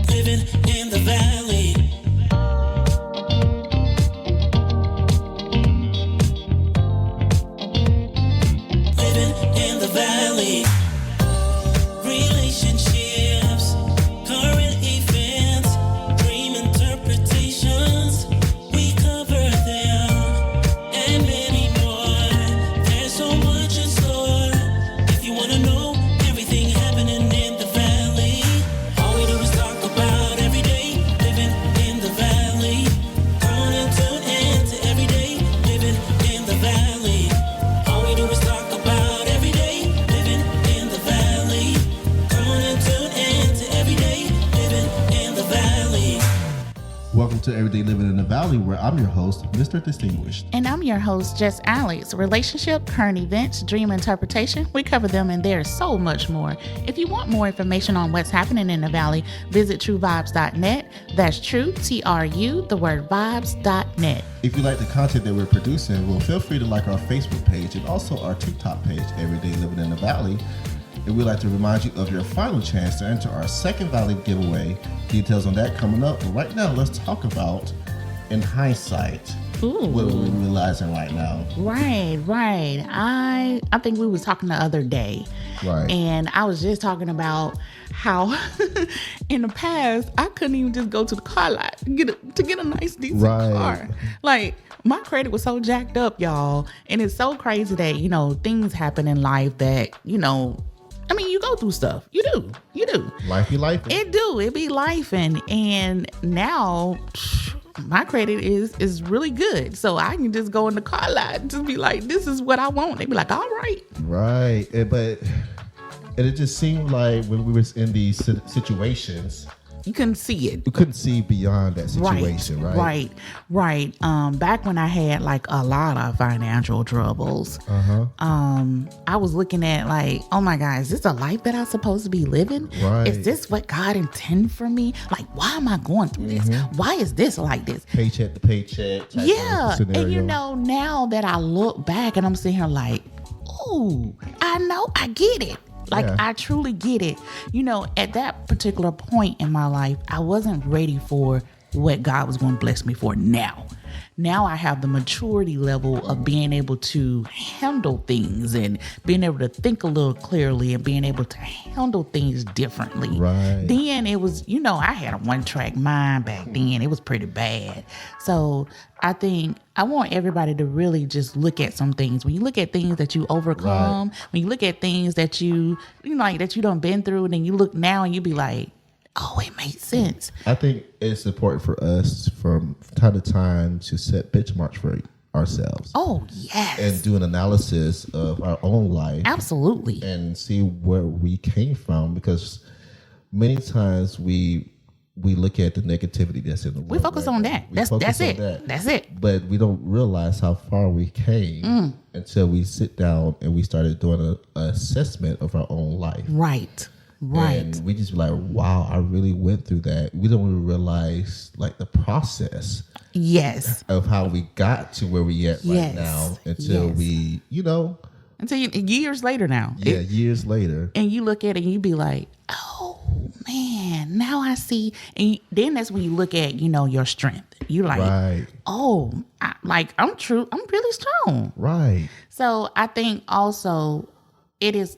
Living in the valley. Living in the valley. Relationships, current events, dream interpretations. We cover them and many more. There's so much in store. If you wanna know everything happening in the valley, all we do is talk about every day. Living in the valley. Come on and tune in to every day. Living in the valley. All we do is talk about every day. Living in the valley. Come on and tune in to every day. Living in the valley. Welcome to Everyday Living in the Valley, where I'm your host, Mr. Distinguished. And I'm your host, Jess Alex. Relationship, current events, dream interpretation. We cover them and there's so much more. If you want more information on what's happening in the Valley, visit truevibes.net. That's true, TRU, the word vibes.net. If you like the content that we're producing, well, feel free to like our Facebook page and also our TikTok page, Everyday Living in the Valley. And we'd like to remind you of your final chance to enter our second Valley giveaway. Details on that coming up. But right now, let's talk about, in hindsight, Ooh. what are we realizing right now? Right. I think we was talking the other day. Right. And I was just talking about how in the past I couldn't even just go to the car lot to get a nice decent car. Like my credit was so jacked up, y'all. And it's so crazy that, things happen in life that, you go through stuff. You do. Life be life. It be lifing. And now my credit is really good. So I can just go in the car lot and just be like, this is what I want. They be like, all right. Right. But it just seemed like when we was in these situations, You couldn't see it. you couldn't see beyond that situation, right? Right. Back when I had like a lot of financial troubles, I was looking at like, oh my God, is this a life that I'm supposed to be living? Right. Is this what God intended for me? Like, why am I going through this? Why is this like this? Paycheck to paycheck. Type Yeah. of scenario. And now that I look back and I'm sitting here like, oh, I know, I get it. Like, Yeah. I truly get it. At that particular point in my life, I wasn't ready for what God was going to bless me for now. Now I have the maturity level of being able to handle things and being able to think a little clearly and being able to handle things differently. Right. Then it was, I had a one-track mind back then. It was pretty bad. So I think I want everybody to really just look at some things. When you look at things that you overcome, when you look at things that that you done been through, and then you look now and you be like, oh, it makes sense. I think it's important for us from time to time to set benchmarks for ourselves. Oh, yes. And do an analysis of our own life. Absolutely. And see where we came from, because many times we look at the negativity that's in the world. We focus on that. That's it. That's it. But we don't realize how far we came until we sit down and we started doing an assessment of our own life. Right. And we just be like, wow, I really went through that. We don't even realize like the process. Yes. Of how we got to where we at right now until we, Until years later now. Yeah, years later. And you look at it and you be like, oh man, now I see. And then that's when you look at, your strength. You like, oh, I'm really strong. Right. So I think also it is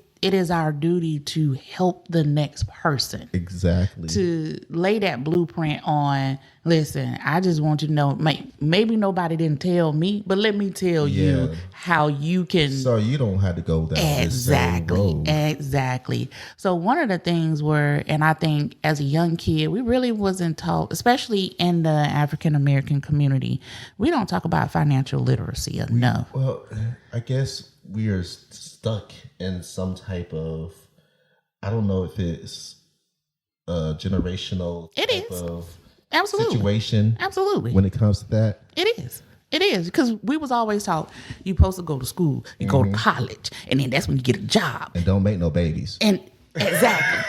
our duty to help the next person. Exactly. To lay that blueprint on, listen, I just want you to know, maybe nobody didn't tell me, but let me tell you how you can. So you don't have to go down this same road. Exactly. So one of the things and I think as a young kid, we really wasn't taught, especially in the African American community, we don't talk about financial literacy enough. Well, I guess we are stuck in some type of, I don't know if it's a generational situation. Absolutely. When it comes to that. It is because we was always taught you're supposed to go to school, you go to college, and then that's when you get a job. And don't make no babies. And exactly.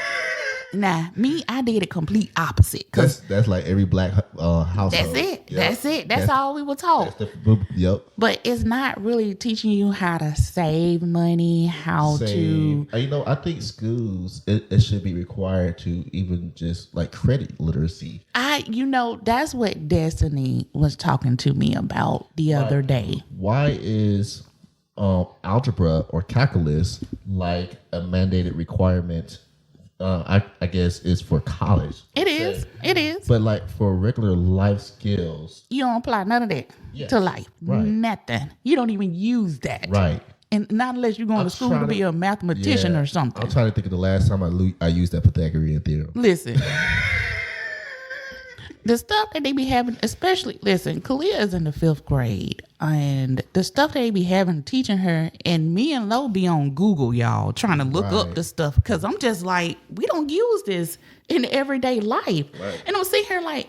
Nah, me, I did it complete opposite. That's like every black household. That's it. Yep. That's it. That's all we were taught. Yep. But it's not really teaching you how to save money, how to. You know, I think schools it should be required to even just like credit literacy. That's what Destiny was talking to me about the other day. Why is algebra or calculus like a mandated requirement? I guess it's for college. It is. But like for regular life skills, You don't apply none of that to life. Right. Nothing. You don't even use that. right? And not unless you're going to school to be a mathematician or something. I'm trying to think of the last time I used that Pythagorean theorem. Listen. The stuff that they be having, especially, Kalia is in the 5th grade, and the stuff that they be having teaching her, and me and Lo be on Google, y'all, trying to look up the stuff, because I'm just like, we don't use this in everyday life. Right. And I'm sitting here like,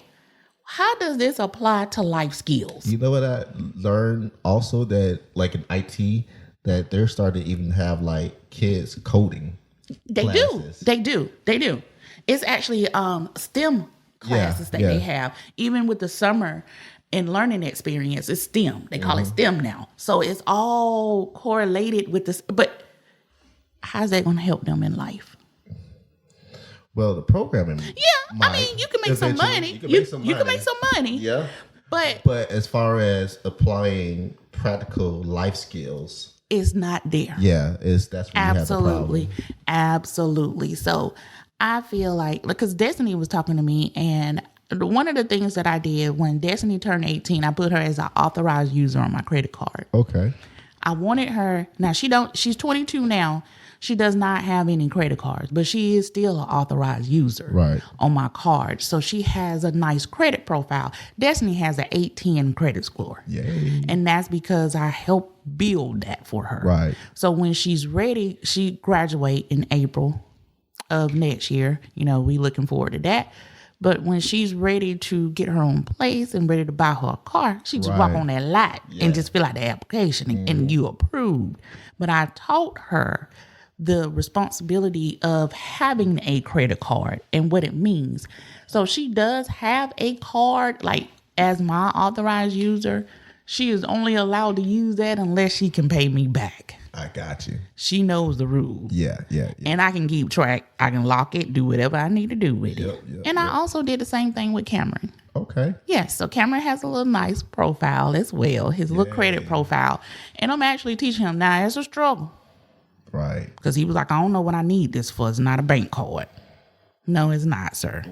how does this apply to life skills? You know what I learned also, that like in IT, that they're starting to even have like kids coding classes. They do. It's actually STEM classes that they have. Even with the summer and learning experience, it's STEM. They call it STEM now. So it's all correlated with this. But how's that going to help them in life? Well, the programming. Yeah, I mean, you can make some money. You can make some money. Yeah. But as far as applying practical life skills, it's not there. Yeah, that's where you have the problem. Absolutely. So I feel like, because Destiny was talking to me, and one of the things that I did when Destiny turned 18, I put her as an authorized user on my credit card. Okay. I wanted her, now she's 22 now. She does not have any credit cards, but she is still an authorized user on my card. So she has a nice credit profile. Destiny has an 810 credit score. Yay. And that's because I helped build that for her. Right. So when she's ready, she graduate in April of next year. We looking forward to that. But when she's ready to get her own place and ready to buy her a car, she just walk on that lot and just fill out the application and you approved. But I taught her the responsibility of having a credit card and what it means. So she does have a card, like as my authorized user. She is only allowed to use that unless she can pay me back. I got you. She knows the rules. Yeah. And I can keep track. I can lock it, do whatever I need to do with it. And I also did the same thing with Cameron. Okay. Yes, so Cameron has a little nice profile as well, his little credit profile. And I'm actually teaching him now. It's a struggle. Right. Because he was like, I don't know what I need this for. It's not a bank card. No, it's not, sir.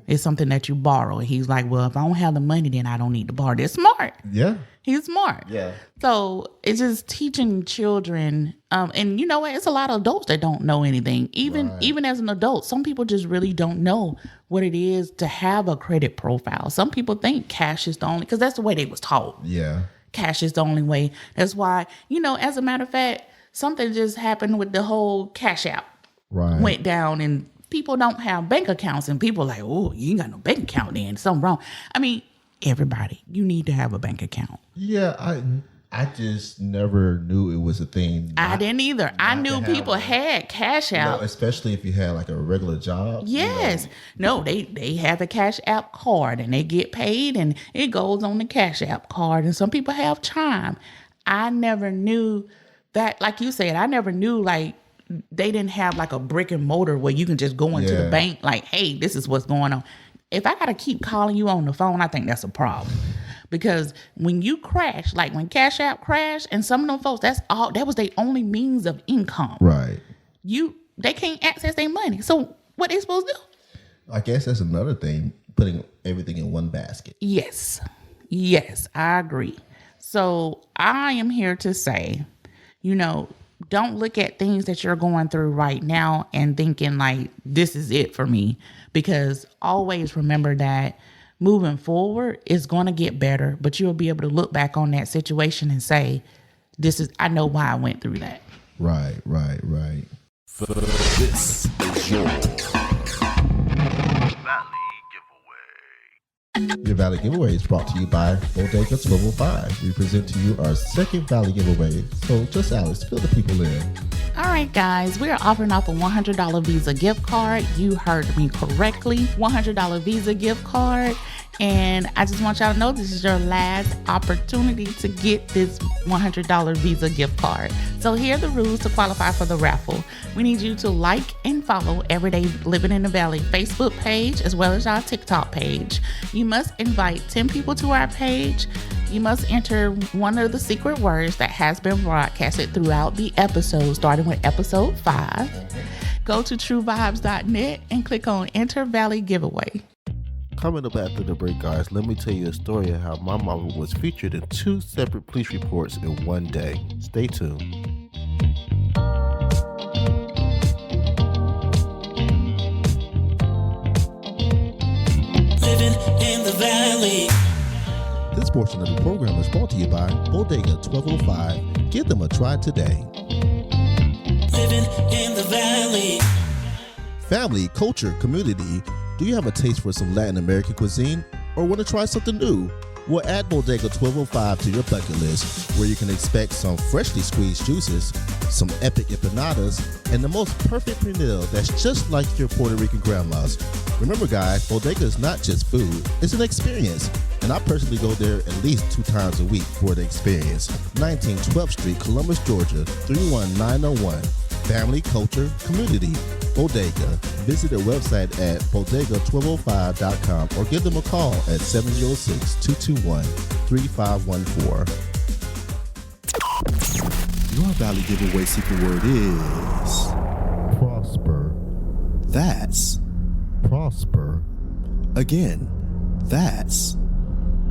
It's something that you borrow. And he's like, well, if I don't have the money, then I don't need to borrow. They're smart. Yeah. He's smart. Yeah. So it's just teaching children. And you know what? It's a lot of adults that don't know anything. Even as an adult, some people just really don't know what it is to have a credit profile. Some people think cash is the only, because that's the way they was taught. Yeah. Cash is the only way. That's why, as a matter of fact, something just happened with the whole Cash App. Right. Went down, and people don't have bank accounts, and people are like, oh, you ain't got no bank account then. Something wrong. I mean, everybody, you need to have a bank account. Yeah, I just never knew it was a thing. I didn't either. I knew people had Cash App. Especially if you had like a regular job. Yes. No, they have a Cash App card, and they get paid, and it goes on the Cash App card. And some people have Chime. I never knew that, like you said, I never knew like they didn't have like a brick and mortar where you can just go into the bank like, hey, this is what's going on. If I got to keep calling you on the phone, I think that's a problem. Because when you crash, like when Cash App crashed, and some of them folks, that was their only means of income. Right. They can't access their money. So what they supposed to do? I guess that's another thing, putting everything in one basket. Yes, I agree. So I am here to say, don't look at things that you're going through right now and thinking like, this is it for me. Because always remember that moving forward is going to get better, but you'll be able to look back on that situation and say, I know why I went through that. Right. This is your Your Valley Giveaway is brought to you by Bodega 1205. We present to you our second Valley Giveaway. So just Alice, fill the people in. All right, guys, we are offering up a $100 Visa gift card. You heard me correctly. $100 Visa gift card. And I just want y'all to know this is your last opportunity to get this $100 Visa gift card. So here are the rules to qualify for the raffle. We need you to like and follow Everyday Living in the Valley Facebook page as well as our TikTok page. You must invite 10 people to our page. You must enter one of the secret words that has been broadcasted throughout the episode, starting with episode 5. Go to truevibes.net and click on Enter Valley Giveaway. Coming up after the break, guys, let me tell you a story of how my mama was featured in 2 separate police reports in one day. Stay tuned. Living in the valley. This portion of the program is brought to you by Bodega 1205. Give them a try today. Living in the valley. Family, culture, community. Do you have a taste for some Latin American cuisine or want to try something new? Well, add Bodega 1205 to your bucket list, where you can expect some freshly squeezed juices, some epic empanadas, and the most perfect pernil that's just like your Puerto Rican grandma's. Remember, guys, Bodega is not just food, it's an experience. And I personally go there at least 2 times a week for the experience. 19 12th Street, Columbus, Georgia, 31901. Family, culture, community. Bodega. Visit their website at bodega1205.com or give them a call at 706-221-3514. Your Valley giveaway secret word is prosper. That's prosper. Again, that's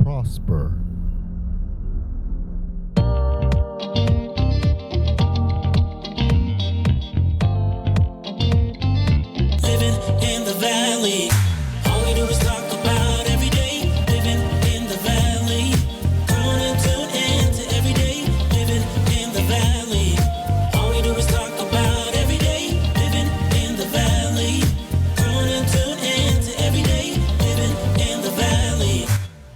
prosper. In the valley, all we do is talk about every day. Living in the valley, come on and tune in to every day. Living in the valley, all we do is talk about every day. Living in the valley, come on and tune in to every day. Living in the valley.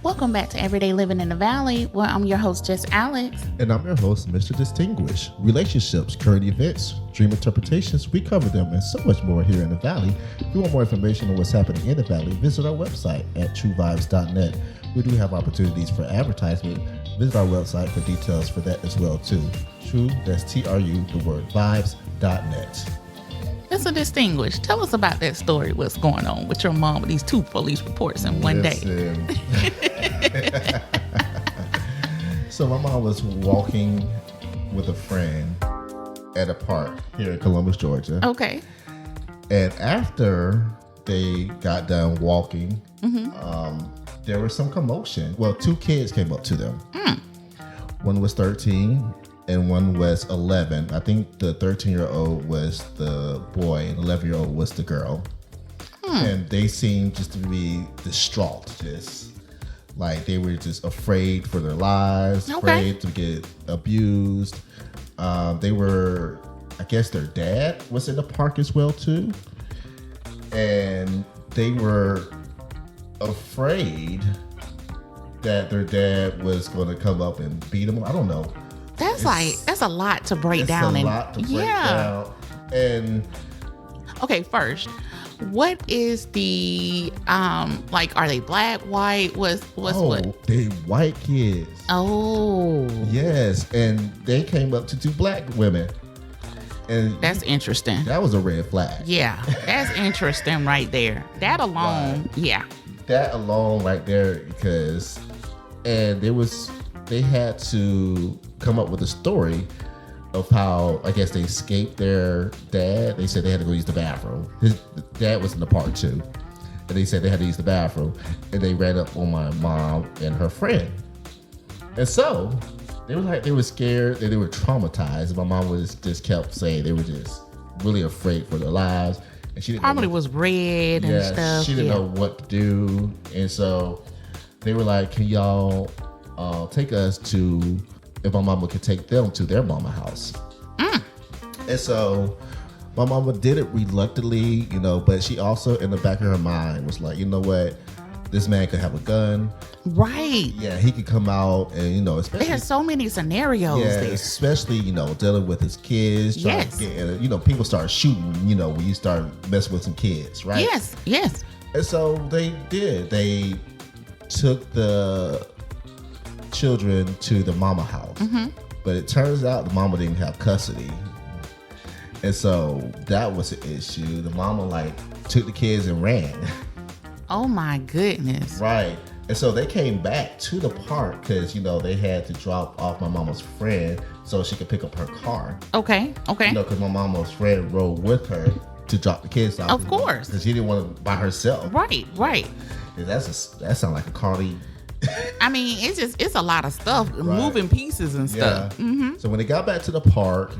Welcome back to Everyday Living in the Valley, where I'm your host, Jess Alex. And I'm your host, Mr. Distinguished. Relationships, current events, dream interpretations, we cover them and so much more here in the Valley. If you want more information on what's happening in the Valley, visit our website at truevibes.net. We do have opportunities for advertisement. Visit our website for details for that as well, too. True, that's TRU, the word vibes.net. Mr. Distinguished, tell us about that story. What's going on with your mom with these 2 police reports in one day? So my mom was walking with a friend at a park here in Columbus, Georgia. Okay. And after they got done walking, there was some commotion. Well, 2 kids came up to them. One was 13 and one was 11. I think the 13-year-old was the boy and 11-year-old was the girl. And they seemed just to be distraught, just like they were just afraid for their lives, afraid to get abused. They were, I guess their dad was in the park as well too. And they were afraid that their dad was going to come up and beat them. I don't know. That's a lot to break down. It's a lot to break down. And okay, first, what is the like? Are they black, white? What? They white kids. Oh, yes, and they came up to 2 black women, and that's interesting. That was a red flag. Yeah, that's interesting right there. That alone, yeah. That alone right there, because they had to come up with a story of how, I guess, they escaped their dad. They said they had to go use the bathroom. His dad was in the park too. And they said they had to use the bathroom. And they ran up on my mom and her friend. And so they were scared, they were traumatized. My mom just kept saying they were just really afraid for their lives. And she probably was red and stuff. She didn't know what to do. And so they were like, can y'all take us to, if my mama could take them to their mama house. And so my mama did it reluctantly, but she also in the back of her mind was like, you know what, this man could have a gun, Right. Yeah, he could come out and, you know, especially, There's so many scenarios yeah, there. especially, you know, dealing with his kids. Trying Yes. to get, you know, people start shooting, you know, when you start messing with some kids, right? Yes, yes. And so they did. They took the children to the mama house. But it turns out the mama didn't have custody. And so that was an issue. The mama, like, took the kids and ran. Oh, my goodness. Right. And so they came back to the park because, you know, they had to drop off my mama's friend so she could pick up her car. Okay. You know, because my mama's friend rode with her to drop the kids off. Of course. Because she didn't want to by herself. Right. And that sounds like a Carly. I mean, it's a lot of stuff, moving pieces and stuff. Yeah. So when they got back to the park,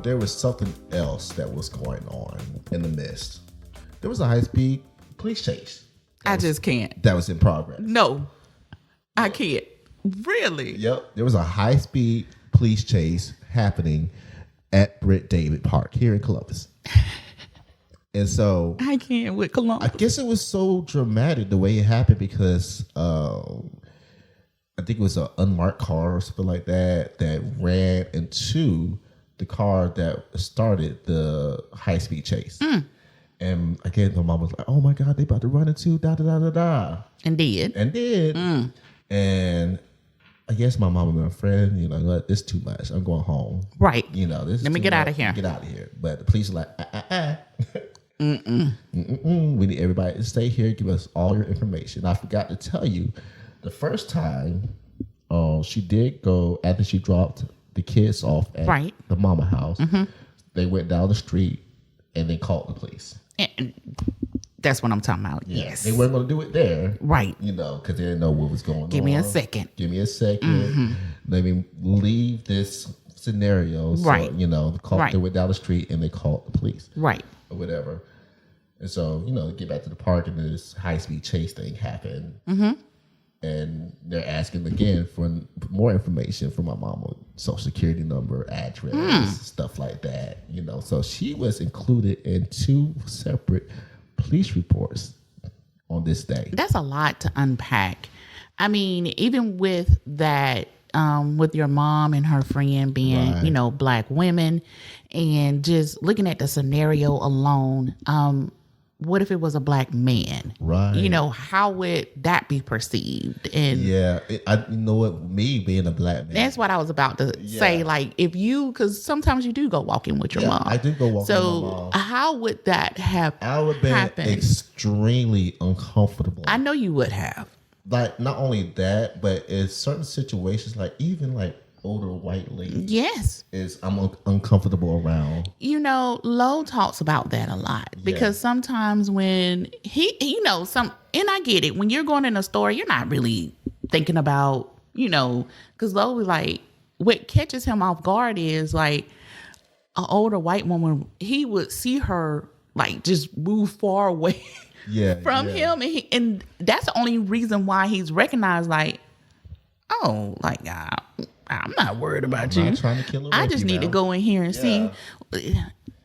there was something else that was going on in the midst. There was a high-speed police chase. I just can't. That was in progress. No, I can't. Really? Yep. There was a high-speed police chase happening at Britt David Park here in Columbus. And so I can't with Columbus. I guess it was so dramatic the way it happened because I think it was an unmarked car or something like that ran into the car that started the high-speed chase. And again, my mom was like, "Oh my God, they about to run into da da da da da," And did. And I guess my mom and my friend, you know, what, this is too much. I'm going home. Right. You know, this. Let me get out of here. Get out of here. But the police are like, we need everybody to stay here. Give us all your information. I forgot to tell you, the first time, she did go after she dropped the kids off at the mama house. They went down the street and they called the police. And that's what I'm talking about. Yes. They weren't going to do it there. Right. You know, because they didn't know what was going on. Give me a second. Let me leave this scenario. So, Right. you know, they went down the street and they called the police. Right. Or whatever. And so, you know, get back to the park and this high-speed chase thing happened. And they're asking again for more information from my mama, social security number, address, stuff like that. You know, so she was included in 2 separate police reports on this day. That's a lot to unpack. I mean, even with that, with your mom and her friend being, you know, black women, and just looking at the scenario alone, what if it was a black man? Right. You know, how would that be perceived? And yeah, you know what? Me being a black man. that's what I was about to say. Like, if you, because sometimes you do go walking with your mom. I do go walking with my mom. So how would that have I would be extremely uncomfortable. I know you would have. Like, not only that, but in certain situations, like even like older white ladies. Yes. I'm uncomfortable around. You know, Lo talks about that a lot because sometimes when you know, and I get it, when you're going in a store, you're not really thinking about, you know, because Lo was like, what catches him off guard is like an older white woman, he would see her like just move far away from him. And that's the only reason why he's recognized, like, oh, like, I'm not worried about you. I'm not trying to kill I just need to go in here and see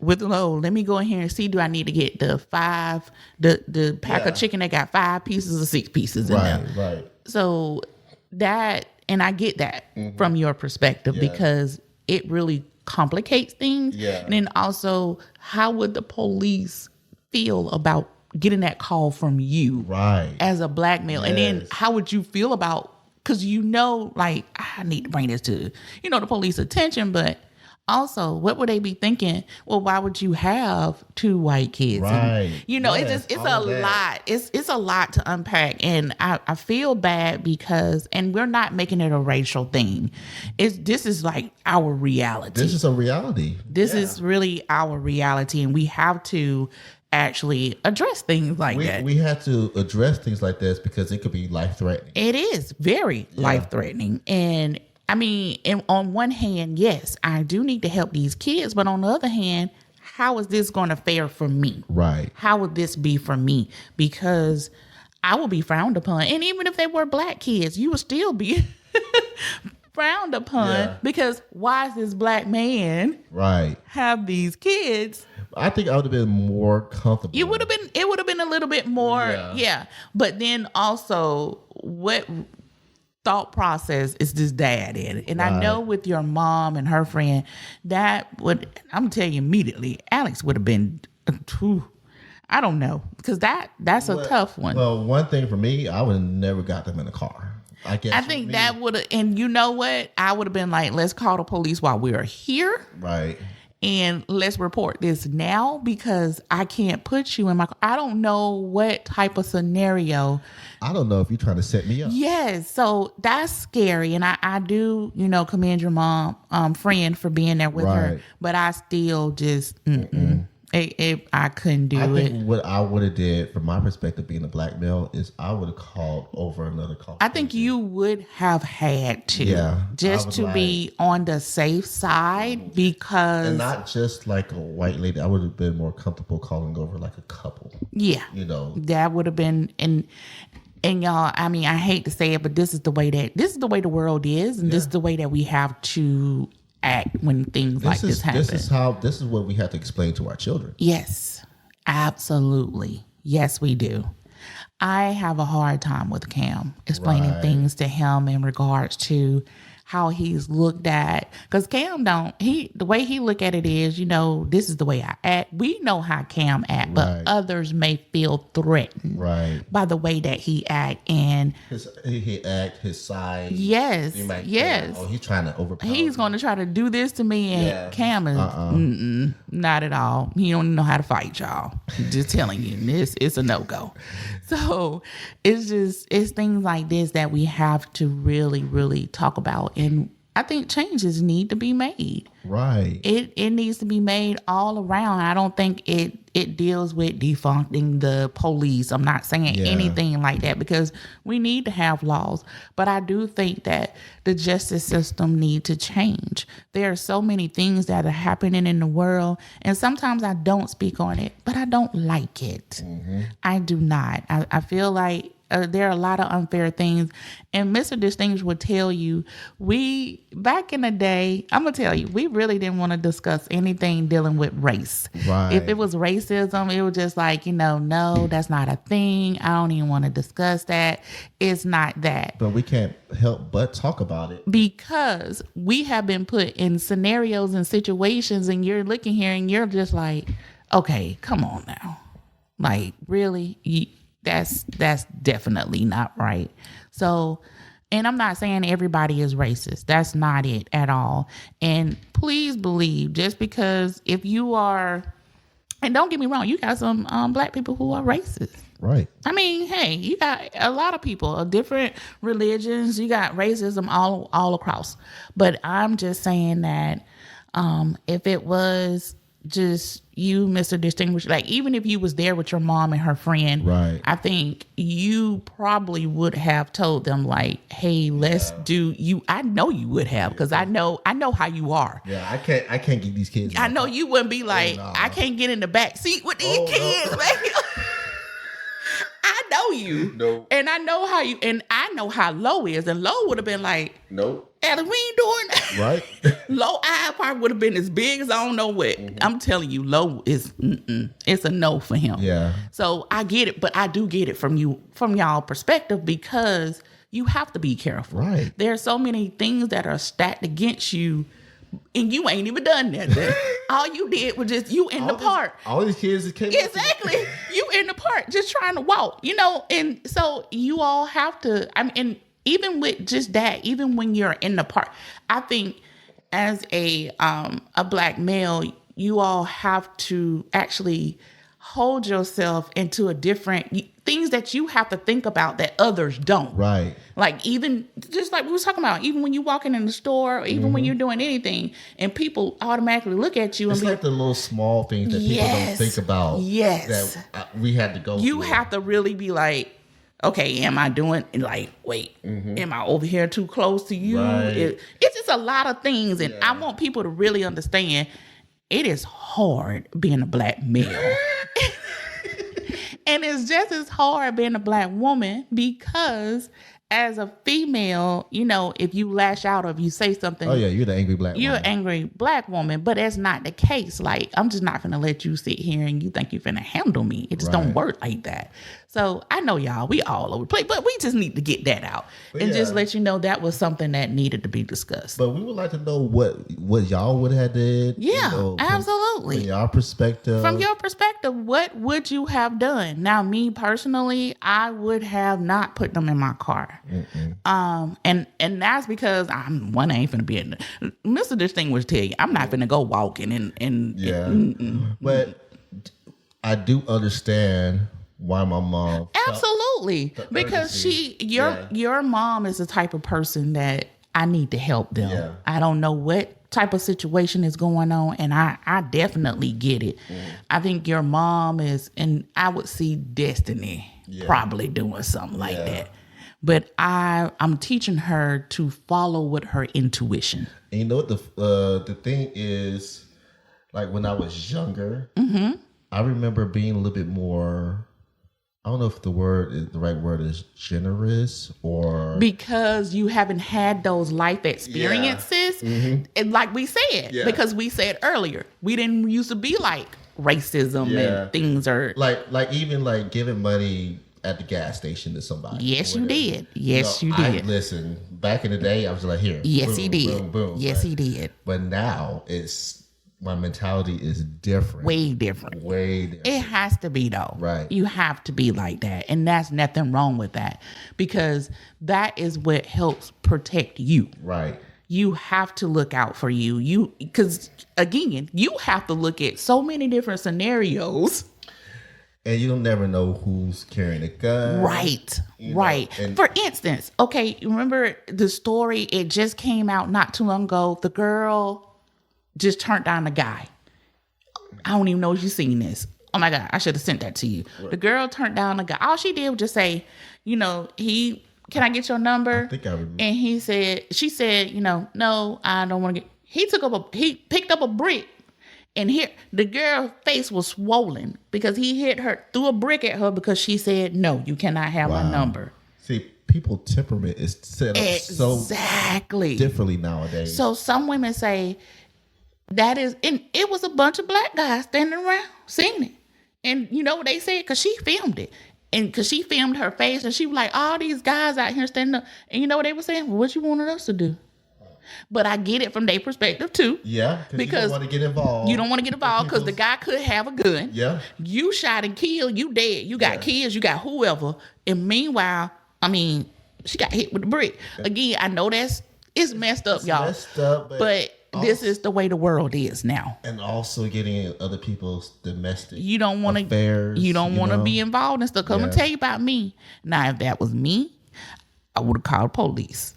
with Lo. Let me go in here and see. Do I need to get the pack of chicken that got 5 pieces or 6 pieces in there? Right. So that, and I get that from your perspective because it really complicates things. Yeah. And then also, how would the police feel about getting that call from you as a black male? And then how would you feel about, because you know, like, I need to bring this to, you know, the police attention, but also, what would they be thinking? Well, why would you have 2 white kids? Right. And, you know, it's a lot. It's a lot to unpack. And I feel bad because, and we're not making it a racial thing. This is like our reality. This is a reality. This is really our reality. And we have to actually address things like that. We have to address things like this because it could be life-threatening. It is very life-threatening. And I mean, on one hand, yes, I do need to help these kids. But on the other hand, how is this going to fare for me? Right. How would this be for me? Because I will be frowned upon. And even if they were black kids, you would still be frowned upon because why is this black man have these kids? I think I would have been more comfortable. It would have been a little bit more, But then also, what thought process is this dad in? And I know with your mom and her friend, that would, I'm telling you immediately, Alex would have been, I don't know, because that's a tough one. Well, one thing for me, I would have never got them in a car. I guess. I think that would have, and you know what? I would have been like, let's call the police while we're here. Right. And let's report this now because I can't put you in my car. I don't know what type of scenario. I don't know if you're trying to set me up. Yes. So that's scary. And I do, commend your mom, friend for being there with her. But I still just, I couldn't do it. I think what I would have did, from my perspective, being a black male, is I would have called over another call. I think you would have had to, just to be on the safe side, because, and not just like a white lady. I would have been more comfortable calling over like a couple. Yeah, that would have been. And y'all, I mean, I hate to say it, but this is the way the world is, and this is the way that we have to act when things like this happen. This is what we have to explain to our children. Yes, absolutely. Yes, we do. I have a hard time with Cam explaining things to him in regards to how he's looked at, because Cam the way he look at it is, this is the way I act. We know how Cam act, but others may feel threatened by the way that he act, and his size. Yes, yes. He's trying to overpower. He's going to try to do this to me, and Cam is not at all. He don't know how to fight, y'all. Just telling you, it's a no-go. So it's things like this that we have to really, really talk about. And I think changes need to be made. Right. It needs to be made all around. I don't think it deals with defunding the police. I'm not saying anything like that, because we need to have laws. But I do think that the justice system needs to change. There are so many things that are happening in the world, and sometimes I don't speak on it, but I don't like it. I do not. I feel like there are a lot of unfair things. And Mr. Distinguished would tell you, back in the day, I'm going to tell you, we really didn't want to discuss anything dealing with race. Right. If it was racism, it was just like, no, that's not a thing. I don't even want to discuss that. It's not that. But we can't help but talk about it. Because we have been put in scenarios and situations, and you're looking here and you're just like, okay, come on now. Like, really? That's definitely not right. So, and I'm not saying everybody is racist. That's not it at all. And please believe, just because if you are, and don't get me wrong, you got some black people who are racist. Right. I mean, hey, you got a lot of people of different religions. You got racism all across. But I'm just saying that if it was just you, Mr. Distinguished, like even if you was there with your mom and her friend, I think you probably would have told them like, hey, let's do you. I know you would have, because I know how you are. Yeah, I can't get these kids. I know you wouldn't be like, I can't get in the back seat with these kids. No. I know you. No. And I know how you, and I know how Lo is. And Lo would have been like, nope. Alex, we ain't doing that. Right. Lo eye probably would have been as big as I don't know what. I'm telling you, Lo is, it's a no for him. Yeah. So I get it, but I do get it from y'all perspective, because you have to be careful. Right. There are so many things that are stacked against you, and you ain't even done that. All you did was just, you in the park. All these kids that came exactly. You in the park just trying to walk, and so you all have to, and even with just that, even when you're in the park, I think as a black male, you all have to actually hold yourself into a different things that you have to think about that others don't. Right. Like even just like we was talking about, even when you walking in the store, or even when you're doing anything, and people automatically look at you. It's and like the little small things that people don't think about. Yes. That we had to go through. You have to really be like, okay, am I doing, like, wait, am I over here too close to you? Right. It's just a lot of things. And I want people to really understand it is hard being a black male. And it's just as hard being a black woman, because as a female, you know, if you lash out or if you say something, Oh yeah, you're the angry black you're woman. an angry black woman, but that's not the case. Like, I'm just not gonna let you sit here and you think you're finna handle me. It just don't Right. work like that. So I know y'all, we all over the place, but we just need to get that out But and yeah. just let you know that was something that needed to be discussed. But we would like to know what y'all would have did. Yeah, from absolutely. y'all perspective. From your perspective, what would you have done? Now, me personally, I would have not put them in my car. And that's because I ain't finna be in Mr. Distinguished tell you, I'm not finna go walking and Yeah. But I do understand why my mom absolutely, because urgency. your mom is the type of person that I need to help them. Yeah. I don't know what type of situation is going on, and I definitely get it. I think your mom is, and I would see Destiny probably doing something like that. But I'm teaching her to follow with her intuition. And you know what the thing is, like when I was younger, I remember being a little bit more. I don't know if the right word is generous or Because you haven't had those life experiences. And like we said, because we said earlier, we didn't used to be like racism and things are. like even like giving money at the gas station to somebody. Yes, you Whatever. did. Yes, you I, did. listen, back in the day, I was like, here. Yes, boom, he did. Boom, boom. Yes, he did. But now my mentality is different. Way different. Way different. It has to be though. Right. You have to be like that. And that's nothing wrong with that because that is what helps protect you. Right. You have to look out for you. Because again, you have to look at so many different scenarios. And you don't never know who's carrying a gun. Right. You Right. know, and- For instance, okay, remember the story? It just came out not too long ago. The girl just turned down the guy. I don't even know if you've seen this. Oh my God, I should have sent that to you. The girl turned down the guy. All she did was just say, you know, can I get your number? I think I remember. And she said, you know, no, I don't want to get. He picked up a brick, and here the girl's face was swollen because he threw a brick at her because she said, no, you cannot have my number. See, people's temperament is set up Exactly. so differently nowadays. So some women say that is, and it was a bunch of black guys standing around seeing it. And you know what they said? Because she filmed it. And because she filmed her face and she was like, all these guys out here standing up. And you know what they were saying? Well, what you wanted us to do? But I get it from their perspective too. Yeah, because you don't want to get involved. You don't want to get involved because the guy could have a gun. Yeah. You shot and killed, you dead. You got kids, you got whoever. And meanwhile, I mean, she got hit with a brick. Again, I know it's messed up, y'all. Messed up, but this is the way the world is now. And also getting in other people's domestic You don't want to. affairs. You don't want to know? be involved and stuff. Come and tell you about me. Now, if that was me, I would have called police.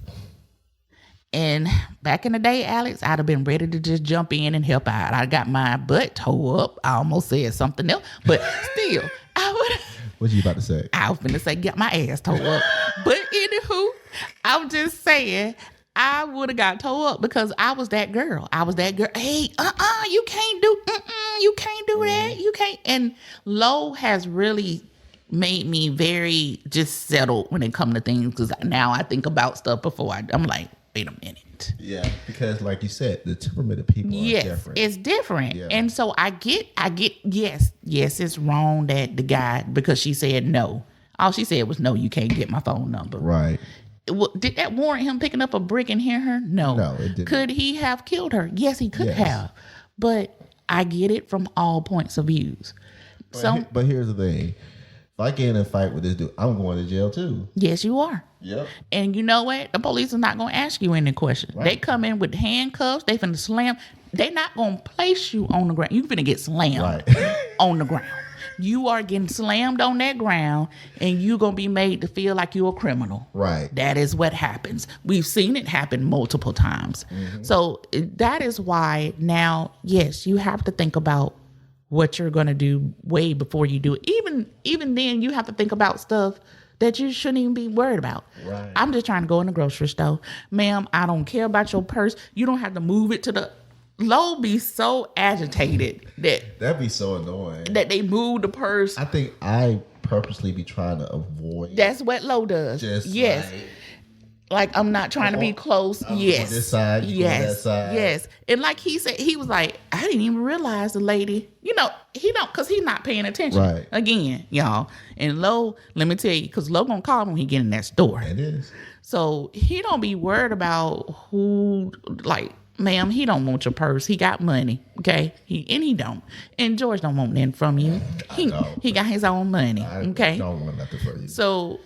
And back in the day, Alex, I'd have been ready to just jump in and help out. I got my butt tore up. I almost said something else, but still, I would. What you about to say? I was finna say get my ass tore up, but anywho, I'm just saying. I would have got tore up because I was that girl. Hey, you can't do that. You can't. And Lo has really made me very just settled when it comes to things because now I think about stuff before I'm like, wait a minute. Yeah, because like you said, the temperament of people are different. It's different. Yeah. And so I get, yes, it's wrong that the guy, because she said no. All she said was, no, you can't get my phone number. Right. Did that warrant him picking up a brick and hitting her? No. No, it didn't. Could he have killed her? Yes, he could have. But I get it from all points of views. But here's the thing. If I get in a fight with this dude, I'm going to jail too. Yes, you are. Yep. And you know what? The police are not going to ask you any questions. Right. They come in with handcuffs. They finna slam. They not going to place you on the ground. You finna get slammed on the ground. You are getting slammed on that ground and you're going to be made to feel like you're a criminal. Right. That is what happens. We've seen it happen multiple times. Mm-hmm. So that is why now, yes, you have to think about what you're going to do way before you do it. Even then, you have to think about stuff that you shouldn't even be worried about. Right. I'm just trying to go in the grocery store. Ma'am, I don't care about your purse. You don't have to move it to the... Lo be so agitated That'd be so annoying. that they move the purse. I think I purposely be trying to avoid. That's what Lo does. Just yes. like- Like, I'm not trying to be close. Yes. On this side, you on that side. Yes. And like he said, he was like, I didn't even realize the lady, he don't, because he's not paying attention. Right. Again, y'all. And Lo, let me tell you, because Lo gonna call him when he get in that store. It is. So he don't be worried about who, like, ma'am, he don't want your purse. He got money, okay? He don't. And George don't want nothing from you. He got his own money, okay? I don't want nothing from you. So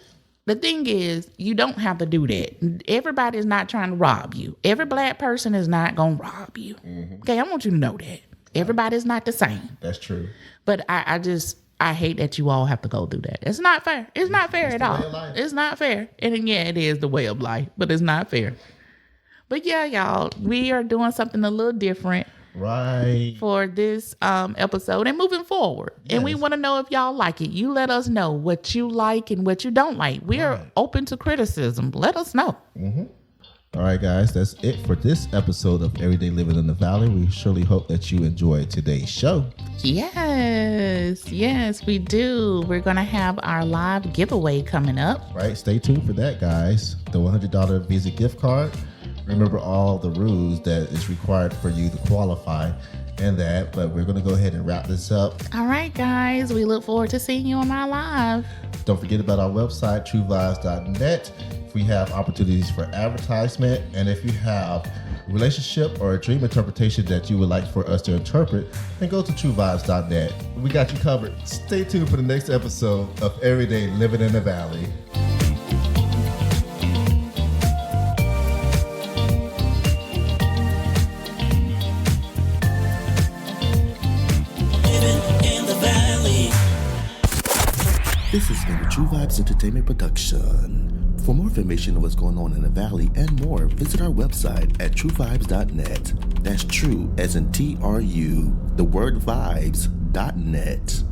the thing is, you don't have to do that. Everybody is not trying to rob you. Every black person is not going to rob you. Okay, I want you to know that. Everybody's not the same. That's true. But I hate that you all have to go through that. It's not fair. It's not fair at all. It's not fair. And yeah, it is the way of life, but it's not fair. But yeah, y'all, we are doing something a little different. Right. For this episode and moving forward. Yes. And we want to know if y'all like it. You let us know what you like and what you don't like. We are open to criticism. Let us know. Mm-hmm. All right, guys, that's it for this episode of Everyday Living in the Valley. We surely hope that you enjoyed today's show. Yes, we do. We're going to have our live giveaway coming up. Right, stay tuned for that, guys. The $100 Visa gift card. Remember all the rules that is required for you to qualify and that, but we're going to go ahead and wrap this up. All right, guys. We look forward to seeing you on our live. Don't forget about our website, truevibes.net. If we have opportunities for advertisement, and if you have a relationship or a dream interpretation that you would like for us to interpret, then go to truevibes.net. We got you covered. Stay tuned for the next episode of Everyday Living in the Valley. This has been a True Vibes Entertainment production. For more information on what's going on in the Valley and more, visit our website at truevibes.net. That's true as in TRU, the word vibes.net.